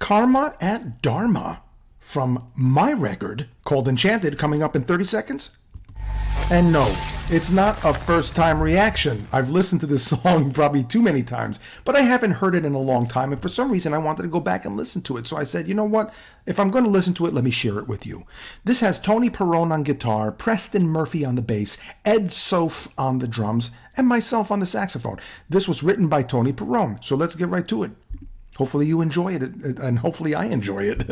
Karma at Dharma from my record called Enchanted, coming up in 30 seconds. And no, it's not a first-time reaction. I've listened to this song probably too many times, but I haven't heard it in a long time, and for some reason I wanted to go back and listen to it. So I said, you know what? If I'm going to listen to it, let me share it with you. This has Tony Perrone on guitar, Preston Murphy on the bass, Ed Soph on the drums, and myself on the saxophone. This was written by Tony Perrone, so let's get right to it. Hopefully you enjoy it, and hopefully I enjoy it.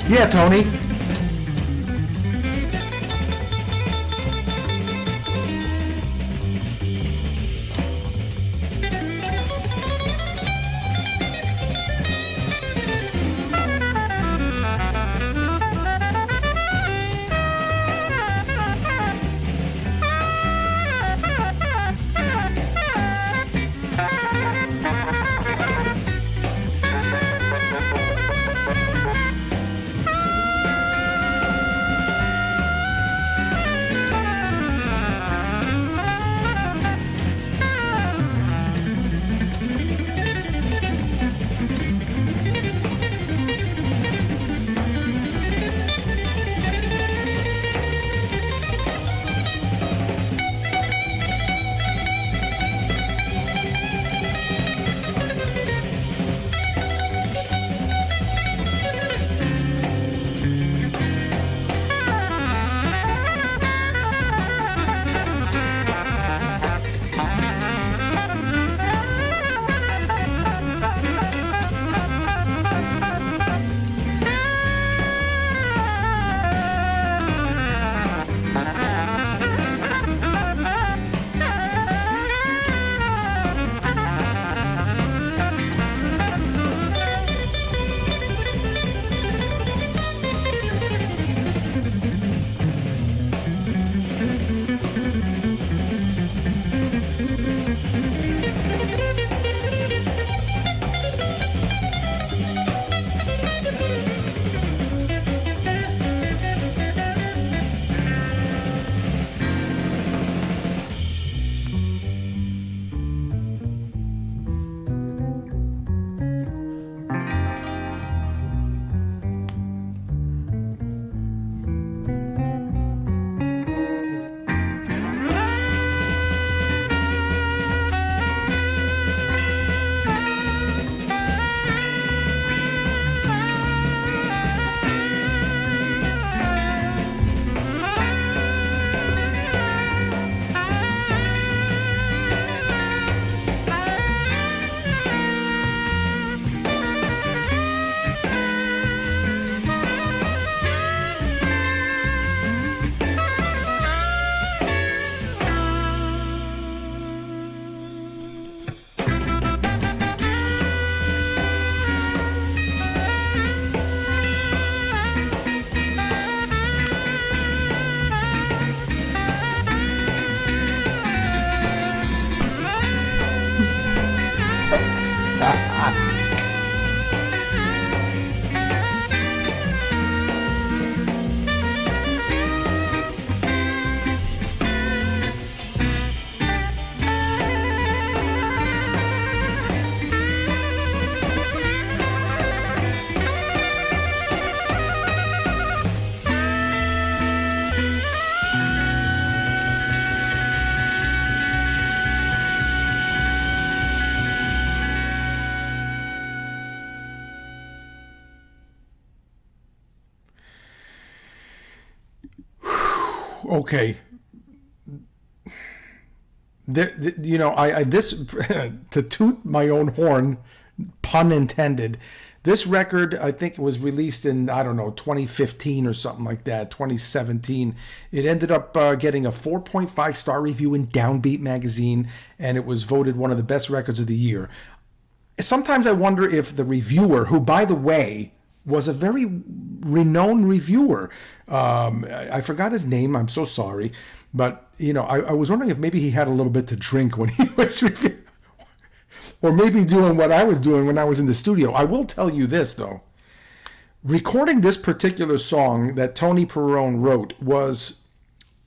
Yeah, Tony. Okay. This to toot my own horn, pun intended. This record, I think, was released in, I don't know, 2015 or something like that, 2017. It ended up getting a 4.5 star review in Downbeat magazine, and it was voted one of the best records of the year. Sometimes I wonder if the reviewer, who, by the way, was a very renowned reviewer, I forgot his name, I'm so sorry, but, I was wondering if maybe he had a little bit to drink when he was reviewing. Or maybe doing what I was doing when I was in the studio. I will tell you this, though. Recording this particular song that Tony Perrone wrote was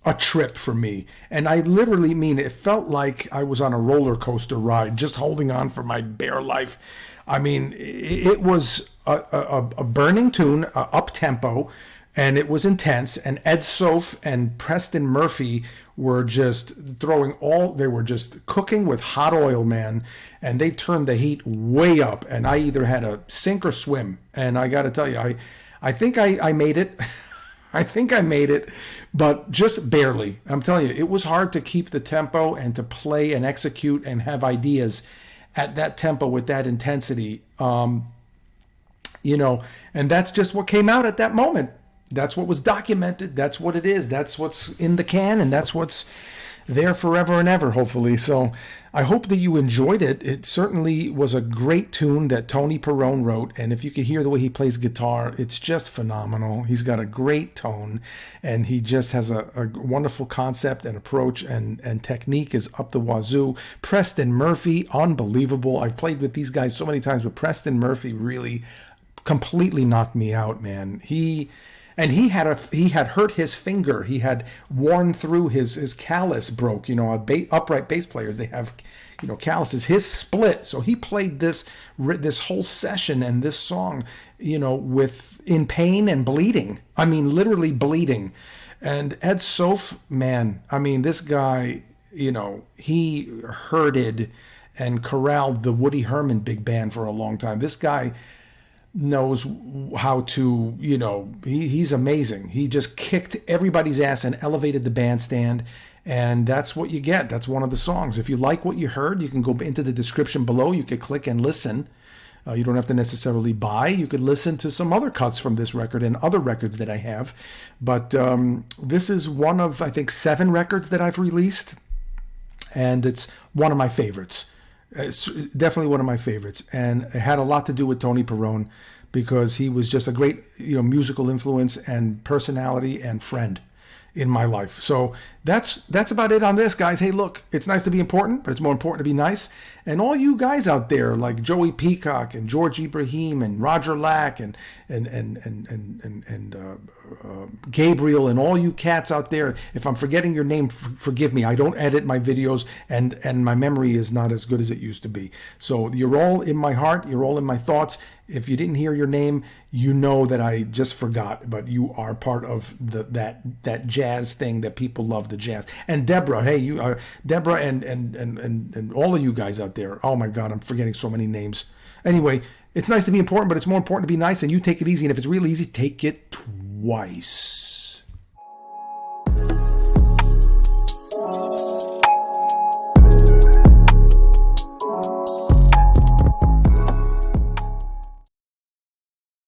a trip for me. And I literally mean it felt like I was on a roller coaster ride, just holding on for my bare life. I mean, it was a burning tune, up-tempo, and it was intense. And Ed Soph and Preston Murphy were just they were just cooking with hot oil, man. And they turned the heat way up. And I either had to sink or swim. And I got to tell you, I think I made it. I think I made it, but just barely. I'm telling you, it was hard to keep the tempo and to play and execute and have ideas at that tempo with that intensity. And that's just what came out at that moment. That's what was documented. That's what it is. That's what's in the can, and that's what's there forever and ever, hopefully. So I hope that you enjoyed it. It certainly was a great tune that Tony Perrone wrote, and if you could hear the way he plays guitar, it's just phenomenal. He's got a great tone, and he just has a wonderful concept and approach, and technique is up the wazoo. Preston Murphy, unbelievable. I've played with these guys so many times, but Preston Murphy really completely knocked me out, man. He had hurt his finger. He had worn through his callus broke. Upright bass players, they have, calluses. His split. So he played this whole session and this song, in pain and bleeding. I mean, literally bleeding. And Ed Soph, man, I mean, this guy, he herded and corralled the Woody Herman big band for a long time. This guy knows how to, he's amazing. He just kicked everybody's ass and elevated the bandstand, and that's what you get. That's one of the songs. If you like what you heard, you can go into the description below. You could click and listen. You don't have to necessarily buy. You could listen to some other cuts from this record and other records that I have. But this is one of, I think, 7 records that I've released, and it's one of my favorites. It's definitely one of my favorites, and it had a lot to do with Tony Perrone because he was just a great, musical influence and personality and friend in my life. So that's about it on this, guys. Hey, look, it's nice to be important, but it's more important to be nice. And all you guys out there, like Joey Peacock and George Ibrahim and Roger Lack and Gabriel and all you cats out there, if I'm forgetting your name, forgive me. I don't edit my videos, and my memory is not as good as it used to be. So you're all in my heart. You're all in my thoughts. If you didn't hear your name, you know that I just forgot, but you are part of that jazz thing that people love, the jazz. And Deborah, hey, you, Deborah, and all of you guys out there. Oh my God, I'm forgetting so many names. Anyway, it's nice to be important, but it's more important to be nice. And you take it easy. And if it's real easy, take it twice.